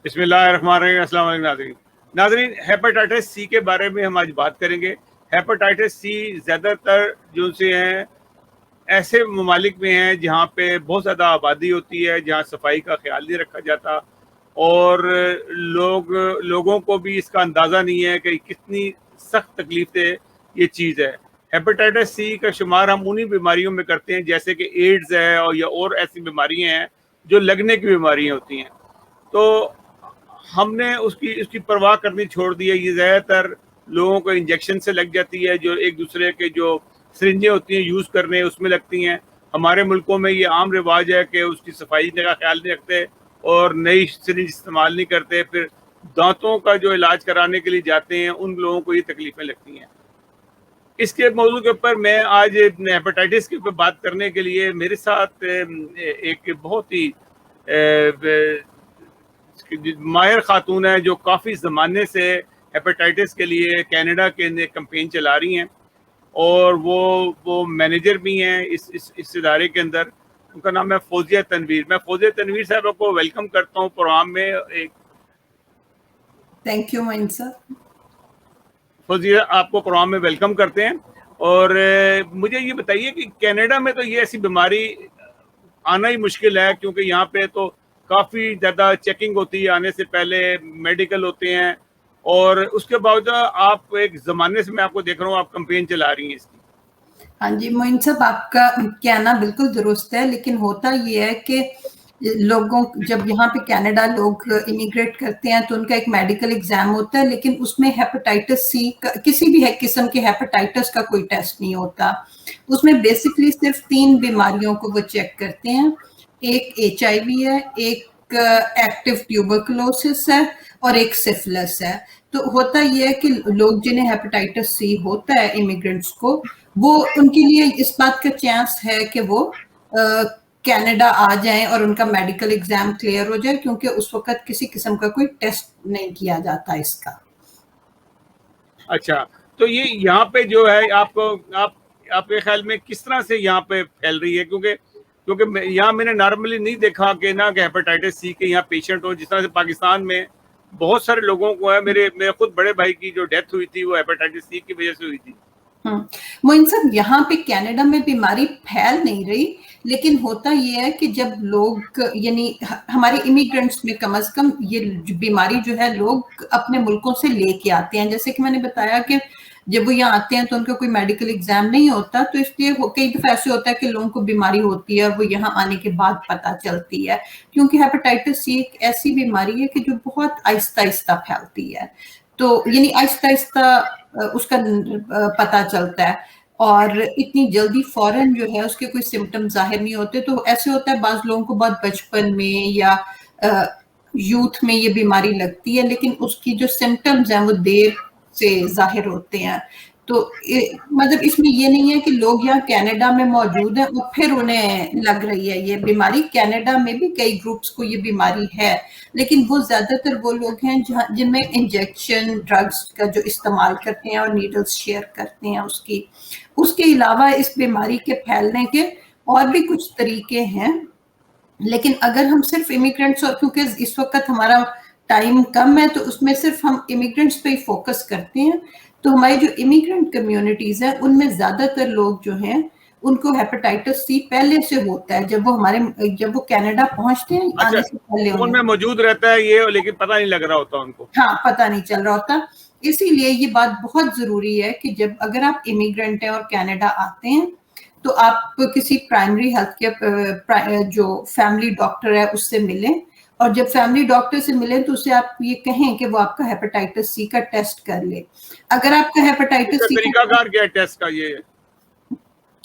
بسم اللہ الرحمن الرحیم. السلام علیکم ناظرین. ہیپاٹائٹس سی کے بارے میں ہم آج بات کریں گے. ہیپاٹائٹس سی زیادہ تر جو سے ہیں ایسے ممالک میں ہیں جہاں پہ بہت زیادہ آبادی ہوتی ہے, جہاں صفائی کا خیال نہیں رکھا جاتا, اور لوگوں کو بھی اس کا اندازہ نہیں ہے کہ کتنی سخت تکلیف دہ یہ چیز ہے. ہیپاٹائٹس سی کا شمار ہم انہی بیماریوں میں کرتے ہیں جیسے کہ ایڈز ہے اور ایسی بیماریاں ہیں جو لگنے کی بیماریاں ہوتی ہیں. تو ہم نے اس کی پرواہ کرنی چھوڑ دی ہے. یہ زیادہ تر لوگوں کو انجیکشن سے لگ جاتی ہے, جو ایک دوسرے کے جو سرنجیں ہوتی ہیں یوز کرنے اس میں لگتی ہیں. ہمارے ملکوں میں یہ عام رواج ہے کہ اس کی صفائی کا خیال نہیں رکھتے اور نئی سرنج استعمال نہیں کرتے. پھر دانتوں کا جو علاج کرانے کے لیے جاتے ہیں ان لوگوں کو یہ تکلیفیں لگتی ہیں. اس کے موضوع کے اوپر میں آج ہیپاٹائٹس کے اوپر بات کرنے کے لیے میرے ساتھ ایک بہت ہی ماہر خاتون ہے جو کافی زمانے سے ہیپاٹائٹس کے لیے کینیڈا کے کمپین چلا رہی ہیں, اور وہ مینیجر بھی ہیں اس ادارے کے اندر. ان کا نام ہے فوزیہ تنویر. میں فوزیہ تنویر صاحب کو ویلکم کرتا ہوں پروگرام میں. تھینک یو معین صاحب. فوزیہ آپ کو پروگرام میں ویلکم کرتے ہیں. اور مجھے یہ بتائیے کہ کینیڈا میں تو یہ ایسی بیماری آنا ہی مشکل ہے, کیونکہ یہاں پہ تو کافی زیادہ چیکنگ ہوتی ہے آنے سے پہلے, میڈیکل ہوتے ہیں, اور اس کے باوجود آپ ایک زمانے سے میں آپ کو دیکھ رہا ہوں آپ کمپین چلا رہی ہیں اس کی. ہاں جی معین صاحب, آپ کا کہنا بالکل درست ہے, لیکن ہوتا یہ ہے کہ لوگوں جب یہاں پہ کینیڈا لوگ امیگریٹ کرتے ہیں تو ان کا ایک میڈیکل ایگزام ہوتا ہے, لیکن اس میں ہیپاٹائٹس سی کسی بھی قسم کے ہیپاٹائٹس کا کوئی ٹیسٹ نہیں ہوتا. اس میں بیسکلی صرف 3 بیماریوں کو وہ چیک کرتے ہیں. ایک HIV ہے, ایک ایکٹیو ٹیوبرکلوسس ہے, اور ایک سفلس ہے. تو ہوتا یہ ہے کہ لوگ جنہیں ہیپاٹائٹس سی ہوتا ہے امیگرینٹس کو, وہ ان کے لیے اس بات کا چانس ہے کہ وہ کینیڈا آ جائیں اور ان کا میڈیکل ایگزام کلیئر ہو جائے, کیونکہ اس وقت کسی قسم کا کوئی ٹیسٹ نہیں کیا جاتا اس کا. اچھا, تو یہ یہاں پہ جو ہے آپ کے خیال میں کس طرح سے یہاں پہ پھیل رہی ہے؟ کیونکہ یہاں میں نے نارملی نہیں دیکھا کہ نہ کہ ہیپاٹائٹس سی کے یہاں پیشنٹ ہو, جس طرح سے پاکستان میں بہت سارے لوگوں کو ہے. میرے خود بڑے بھائی کی جو ڈیتھ ہوئی تھی وہ ہیپاٹائٹس سی کی وجہ سے ہوئی تھی. معین صاحب, یہاں پہ کینیڈا میں بیماری پھیل نہیں رہی, لیکن ہوتا یہ ہے کہ جب لوگ یعنی ہمارے امیگرینٹس میں کم از کم یہ بیماری جو ہے لوگ اپنے ملکوں سے لے کے آتے ہیں. جیسے کہ میں نے بتایا کہ جب وہ یہاں آتے ہیں تو ان کا کوئی میڈیکل ایگزام نہیں ہوتا, تو اس لیے کئی دفعہ ایسے ہوتا ہے کہ لوگوں کو بیماری ہوتی ہے اور وہ یہاں آنے کے بعد پتہ چلتی ہے, کیونکہ ہیپاٹائٹس سی ایک ایسی بیماری ہے کہ جو بہت آہستہ آہستہ پھیلتی ہے. تو یعنی آہستہ آہستہ اس کا پتہ چلتا ہے, اور اتنی جلدی فوراً جو ہے اس کے کوئی سمٹم ظاہر نہیں ہوتے. تو ایسے ہوتا ہے بعض لوگوں کو بہت بچپن میں یا یوتھ میں یہ بیماری لگتی ہے, لیکن اس کی جو سمٹمز ہیں وہ دیر سے ظاہر ہوتے ہیں. تو مطلب اس میں یہ نہیں ہے کہ لوگ یہاں کینیڈا میں موجود ہیں اور پھر انہیں لگ رہی ہے یہ بیماری. کینیڈا میں بھی کئی گروپس کو یہ بیماری ہے, لیکن وہ زیادہ تر وہ لوگ ہیں جن میں انجیکشن ڈرگس کا جو استعمال کرتے ہیں اور نیڈلز شیئر کرتے ہیں اس کے علاوہ اس بیماری کے پھیلنے کے اور بھی کچھ طریقے ہیں. لیکن اگر ہم صرف امیگرینٹس, اور کیونکہ اس وقت ہمارا ٹائم کم ہے تو اس میں صرف ہم امیگرینٹس پہ ہی فوکس کرتے ہیں, تو ہماری جو امیگرینٹ کمیونٹیز ہیں ان میں زیادہ تر لوگ جو ہیں ان کو ہیپاٹائٹس سی پہلے سے ہوتا ہے. جب وہ کینیڈا پہنچتے ہیں اچھا, آنے سے پہلے خون میں موجود رہتا ہے یہ, لیکن پتہ نہیں لگ رہا ہوتا ان کو. ہاں, پتہ نہیں چل رہا ہوتا. اسی لیے یہ بات بہت ضروری ہے کہ اگر آپ امیگرینٹ ہیں اور کینیڈا آتے ہیں تو آپ کسی پرائمری ہیلتھ کیئر جو فیملی ڈاکٹر ہے اس سے ملیں, اور جب فیملی ڈاکٹر سے ملیں تو اسے آپ یہ کہیں کہ وہ آپ کا ہیپاٹائٹس سی کا ٹیسٹ کر لے. اگر آپ کا ہیپاٹائٹس سی طریقہ کار کیا ہے ٹیسٹ کا؟ یہ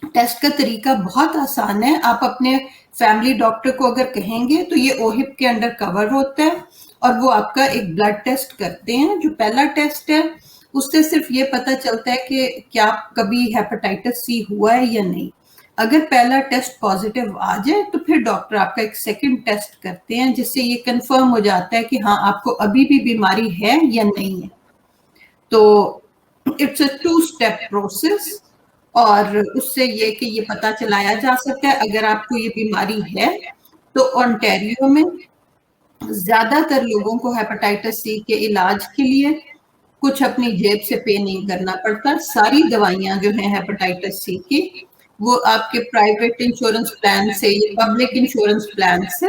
ٹیسٹ کا طریقہ بہت آسان ہے. آپ اپنے فیملی ڈاکٹر کو اگر کہیں گے تو یہ اوہپ کے انڈر کور ہوتا ہے, اور وہ آپ کا ایک بلڈ ٹیسٹ کرتے ہیں. جو پہلا ٹیسٹ ہے اس سے صرف یہ پتہ چلتا ہے کہ کیا کبھی ہیپاٹائٹس سی ہوا ہے یا نہیں. اگر پہلا ٹیسٹ پازیٹیو آ جائے تو پھر ڈاکٹر آپ کا ایک سیکنڈ ٹیسٹ کرتے ہیں, جس سے یہ کنفرم ہو جاتا ہے کہ ہاں آپ کو ابھی بھی بیماری ہے یا نہیں ہے. تو اٹس اے 2-اسٹیپ پروسیس, اور اس سے یہ کہ یہ پتہ چلایا جا سکتا ہے اگر آپ کو یہ بیماری ہے تو اونٹیریو میں زیادہ تر لوگوں کو ہیپاٹائٹس سی کے علاج کے لیے کچھ اپنی جیب سے پے نہیں کرنا پڑتا. ساری دوائیاں جو ہیں ہیپاٹائٹس سی کی وہ آپ کے پرائیویٹ انشورنس پلان سے یا پبلک انشورنس پلان سے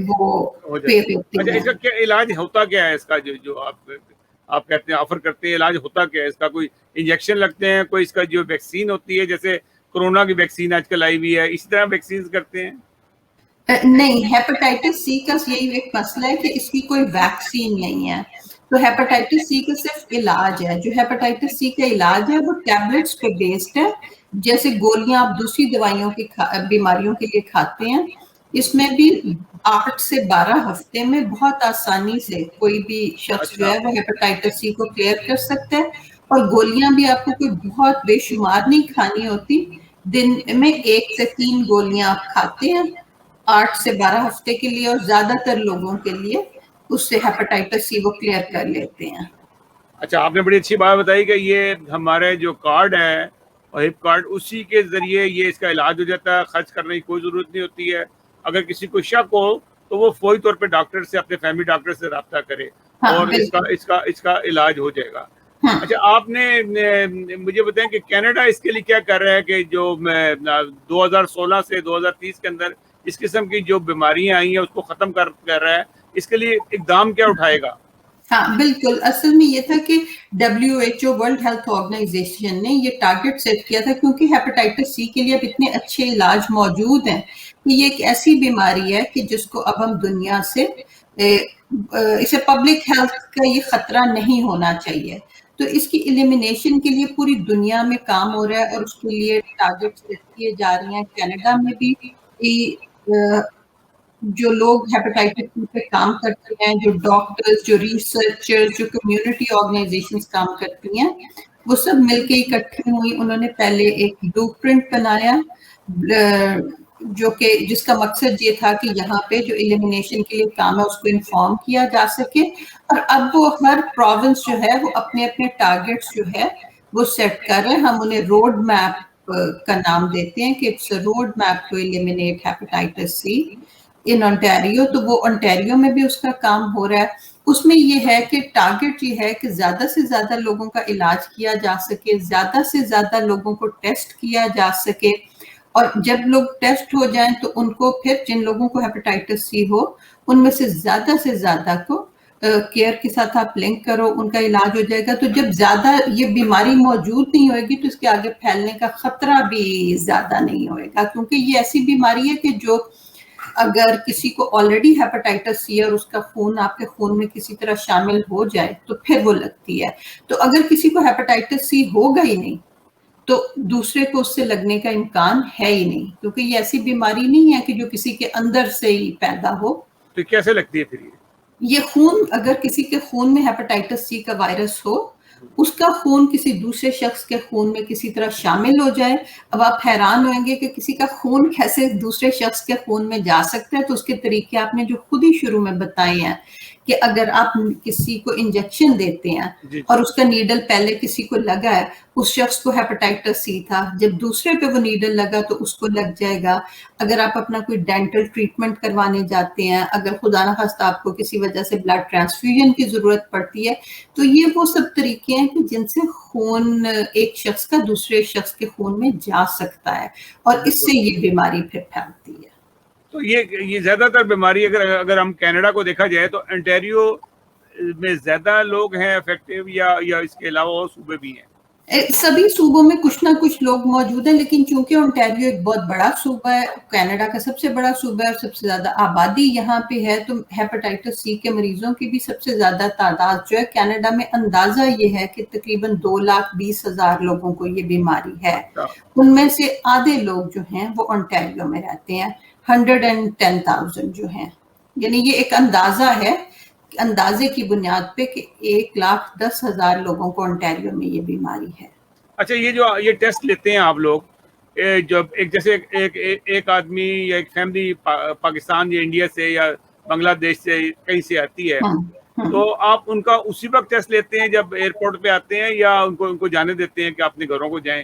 وہ ہو پے جاتی ہے. ہوتی اچھا ہیں. اس کا کیا علاج ہوتا کیا ہے اس کا جو آپ کہتے ہیں آفر کرتے ہیں, علاج ہوتا کیا ہے اس کا؟ کوئی انجیکشن لگتے ہیں, کوئی اس کا جو ویکسین ہوتی ہے جیسے کرونا کی ویکسین آج کل آئی ہوئی ہے, اسی طرح ویکسین کرتے ہیں؟ نہیں, ہیپاٹائٹس سی کا یہی ایک مسئلہ ہے کہ اس کی کوئی ویکسین نہیں ہے. تو ہیپاٹائٹس سی کا صرف علاج ہے. جو ہیپاٹائٹس سی کا علاج ہے وہ ٹیبلٹس پہ بیسڈ ہے, جیسے گولیاں آپ دوسری دوائیوں کی بیماریوں کے لیے کھاتے ہیں. اس میں بھی 8 سے 12 ہفتے میں بہت آسانی سے کوئی بھی شخص جو اچھا ہے وہ ہیپاٹائٹس سی کو کلیئر کر سکتا ہے. اور گولیاں بھی آپ کو کوئی بہت بے شمار نہیں کھانی ہوتی. دن میں 1 سے 3 گولیاں آپ کھاتے ہیں 8 سے 12 ہفتے کے لیے, اور زیادہ تر لوگوں کے لیے اس سے ہیپاٹائٹس سی وہ کلیئر کر لیتے ہیں. اچھا, آپ نے بڑی اچھی بات بتائی کہ یہ ہمارے جو کارڈ ہے اور ہپ کارڈ, اسی کے ذریعے یہ اس کا علاج ہو جاتا ہے, خرچ کرنے کی کوئی ضرورت نہیں ہوتی ہے. اگر کسی کو شک ہو تو وہ فوری طور پہ ڈاکٹر سے, اپنے فیملی ڈاکٹر سے رابطہ کرے ہاں اور بالکل. اس کا علاج ہو جائے گا. ہاں اچھا, آپ نے مجھے بتائیں کہ کینیڈا اس کے لیے کیا کر رہا ہے کہ جو 2016 سے 2030 کے اندر اس قسم کی جو بیماریاں آئی ہیں اس کو ختم کر رہا ہے, اس کے لیے اقدام کیا اٹھائے گا؟ ہاں بالکل. اصل میں یہ تھا کہ WHO ورلڈ ہیلتھ آرگنائزیشن نے یہ ٹارگٹ سیٹ کیا تھا, کیونکہ ہیپاٹائٹس سی کے لیے اب اتنے اچھے علاج موجود ہیں کہ یہ ایک ایسی بیماری ہے کہ جس کو اب ہم دنیا سے اسے پبلک ہیلتھ کا یہ خطرہ نہیں ہونا چاہیے. تو اس کی ایلیمینیشن کے لیے پوری دنیا میں کام ہو رہا ہے اور اس کے لیے ٹارگٹ سیٹ کیے جا رہے ہیں. کینیڈا میں بھی جو لوگ ہیپاٹائٹس سی پہ کام کرتے ہیں, جو ڈاکٹرز, جو ریسرچرز, جو کمیونٹی آرگنائزیشنز کام کرتی ہیں, وہ سب مل کے اکٹھی ہوئی. انہوں نے پہلے ایک بلو پرنٹ بنایا جو کہ جس کا مقصد یہ تھا کہ یہاں پہ جو ایلیمینیشن کے لیے کام ہے اس کو انفارم کیا جا سکے. اور اب وہ ہر پروونس جو ہے وہ اپنے اپنے ٹارگٹس جو ہے وہ سیٹ کر رہے ہیں. ہم انہیں روڈ میپ کا نام دیتے ہیں کہ it's a road map to eliminate hepatitis C in Ontario. تو وہ انٹیریو میں بھی اس کا کام ہو رہا ہے. اس میں یہ ہے کہ ٹارگٹ یہ ہے کہ زیادہ سے زیادہ لوگوں کا علاج کیا جا سکے, زیادہ سے زیادہ لوگوں کو ٹیسٹ کیا جا سکے, اور جب لوگ ٹیسٹ ہو جائیں تو ان کو پھر جن لوگوں کو ہیپاٹائٹس سی ہو ان میں سے زیادہ کو کیئر کے ساتھ آپ لنک کرو, ان کا علاج ہو جائے گا. تو جب زیادہ یہ بیماری موجود نہیں ہوئے گی تو اس کے آگے پھیلنے کا خطرہ بھی زیادہ نہیں ہوئے گا, کیونکہ یہ ایسی بیماری ہے کہ جو اگر کسی کو آلریڈی ہیپاٹائٹس سی اور اس کا خون آپ کے خون میں کسی طرح شامل ہو جائے تو پھر وہ لگتی ہے. تو اگر کسی کو ہیپاٹائٹس سی ہوگا ہی نہیں تو دوسرے کو اس سے لگنے کا امکان ہے ہی نہیں, کیونکہ یہ ایسی بیماری نہیں ہے کہ جو کسی کے اندر سے ہی پیدا ہو. تو کیسے لگتی ہے پھر یہ خون, اگر کسی کے خون میں ہیپاٹائٹس سی کا وائرس ہو, اس کا خون کسی دوسرے شخص کے خون میں کسی طرح شامل ہو جائے. اب آپ حیران ہوئیں گے کہ کسی کا خون کیسے دوسرے شخص کے خون میں جا سکتا ہے. تو اس کے طریقے آپ نے جو خود ہی شروع میں بتائے ہیں کہ اگر آپ کسی کو انجیکشن دیتے ہیں جی اور اس کا نیڈل پہلے کسی کو لگا ہے, اس شخص کو ہیپاٹائٹس سی تھا, جب دوسرے پہ وہ نیڈل لگا تو اس کو لگ جائے گا. اگر آپ اپنا کوئی ڈینٹل ٹریٹمنٹ کروانے جاتے ہیں, اگر خدا نخواستہ آپ کو کسی وجہ سے بلڈ ٹرانسفیوژن کی ضرورت پڑتی ہے, تو یہ وہ سب طریقے ہیں کہ جن سے خون ایک شخص کا دوسرے شخص کے خون میں جا سکتا ہے اور اس سے یہ بیماری پھر پھیلتی ہے. تو یہ زیادہ تر بیماری اگر ہم کینیڈا کو دیکھا جائے تو انٹیریو میں زیادہ لوگ ہیں افیکٹو, یا اس کے علاوہ اور صوبے بھی ہیں؟ سبھی صوبوں میں کچھ نہ کچھ لوگ موجود ہیں, لیکن چونکہ انٹیریو ایک بہت بڑا صوبہ ہے, کینیڈا کا سب سے بڑا صوبہ ہے اور سب سے زیادہ آبادی یہاں پہ ہے, تو ہیپاٹائٹس سی کے مریضوں کی بھی سب سے زیادہ تعداد جو ہے کینیڈا میں. اندازہ یہ ہے کہ تقریباً 2,20,000 لوگوں کو یہ بیماری ہے. ان میں سے آدھے لوگ جو ہیں وہ انٹیریو میں رہتے ہیں, 110,000 جو ہیں. یعنی یہ ایک اندازہ ہے, اندازے کی بنیاد پہ کہ 1,10,000 لوگوں کو انٹیریو میں یہ بیماری ہے. اچھا, یہ جو یہ ٹیسٹ لیتے ہیں آپ لوگ, جب جیسے ایک آدمی یا ایک فیملی پاکستان یا انڈیا سے یا بنگلہ دیش سے کہیں سے آتی ہے, تو آپ ان کا اسی وقت ٹیسٹ لیتے ہیں جب ایئرپورٹ پہ آتے ہیں, یا ان کو جانے دیتے ہیں کہ اپنے گھروں کو جائیں؟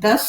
10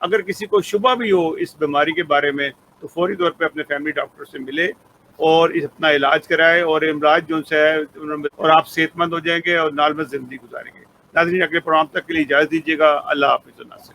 اگر کسی کو شبہ بھی ہو اس بیماری کے بارے میں تو فوری طور پہ اپنے فیملی ڈاکٹر سے ملے اور اپنا علاج کرائے، اور علاج جو ہے اور آپ صحت مند ہو جائیں گے اور نال میں زندگی گزاریں گے۔ ناظرین، اگلے پروگرام تک کے لیے اجازت دیجیے گا۔ اللہ حافظ۔